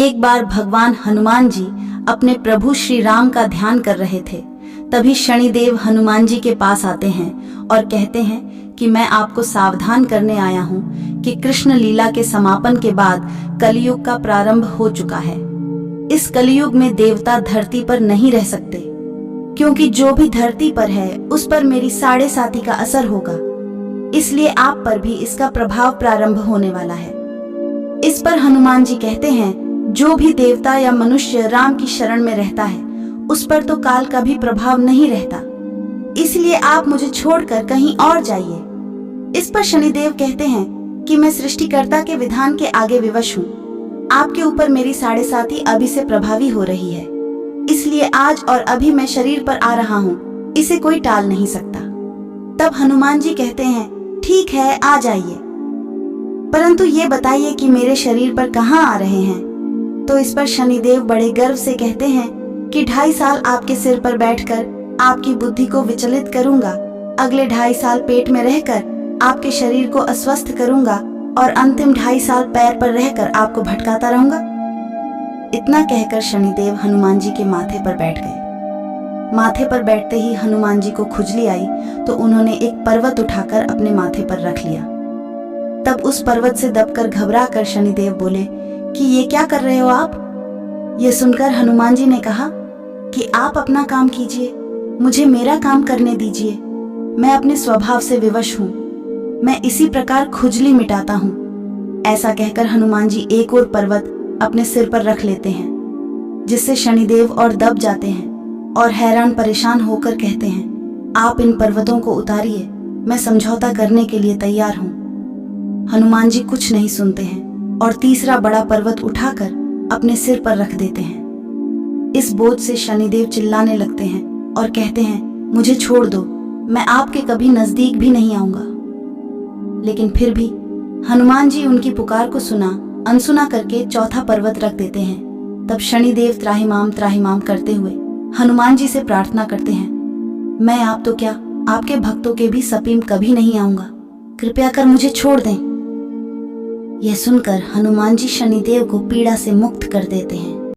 एक बार भगवान हनुमान जी अपने प्रभु श्री राम का ध्यान कर रहे थे। तभी शनिदेव हनुमान जी के पास आते हैं और कहते हैं कि मैं आपको सावधान करने आया हूँ कि कृष्ण लीला के समापन के बाद कलयुग का प्रारंभ हो चुका है। इस कलयुग में देवता धरती पर नहीं रह सकते, क्योंकि जो भी धरती पर है उस पर मेरी 7.5 का असर होगा। इसलिए आप पर भी इसका प्रभाव प्रारंभ होने वाला है। इस पर हनुमान जी कहते हैं, जो भी देवता या मनुष्य राम की शरण में रहता है उस पर तो काल का भी प्रभाव नहीं रहता, इसलिए आप मुझे छोड़कर कहीं और जाइए। इस पर शनिदेव कहते हैं कि मैं सृष्टिकर्ता के विधान के आगे विवश हूँ। आपके ऊपर मेरी 7.5 अभी से प्रभावी हो रही है, इसलिए आज और अभी मैं शरीर पर आ रहा हूँ, इसे कोई टाल नहीं सकता। तब हनुमान जी कहते हैं, ठीक है, आ जाइए, परंतु ये बताइए कि मेरे शरीर पर कहाँ आ रहे हैं। तो इस पर शनिदेव बड़े गर्व से कहते हैं कि 2.5 साल आपके सिर पर बैठकर आपकी बुद्धि को विचलित करूंगा, अगले 2.5 साल पेट में रहकर आपके शरीर को अस्वस्थ करूंगा और अंतिम 2.5 साल पैर पर रहकर आपको भटकाता रहूंगा। इतना कहकर शनिदेव हनुमान जी के माथे पर बैठ गए। माथे पर बैठते ही हनुमान जी को खुजली आई तो उन्होंने एक पर्वत उठाकर अपने माथे पर रख लिया। तब उस पर्वत से दबकर घबरा कर शनिदेव बोले कि ये क्या कर रहे हो आप। ये सुनकर हनुमान जी ने कहा कि आप अपना काम कीजिए, मुझे मेरा काम करने दीजिए। मैं अपने स्वभाव से विवश हूँ, मैं इसी प्रकार खुजली मिटाता हूँ। ऐसा कहकर हनुमान जी एक और पर्वत अपने सिर पर रख लेते हैं, जिससे शनिदेव और दब जाते हैं और हैरान परेशान होकर कहते हैं, आप इन पर्वतों को उतारिए, मैं समझौता करने के लिए तैयार हूँ। हनुमान जी कुछ नहीं सुनते हैं और तीसरा बड़ा पर्वत उठाकर अपने सिर पर रख देते हैं। इस बोझ से शनिदेव चिल्लाने लगते हैं और कहते हैं, मुझे छोड़ दो, मैं आपके कभी नजदीक भी नहीं आऊंगा। लेकिन फिर भी हनुमान जी उनकी पुकार को अनसुना करके चौथा पर्वत रख देते हैं। तब शनिदेव त्राहिमाम त्राहिमाम करते हुए हनुमान जी से प्रार्थना करते हैं, मैं आप तो क्या, आपके भक्तों के भी समीप कभी नहीं आऊंगा, कृपया कर मुझे छोड़ दें। यह सुनकर हनुमान जी शनिदेव को पीड़ा से मुक्त कर देते हैं।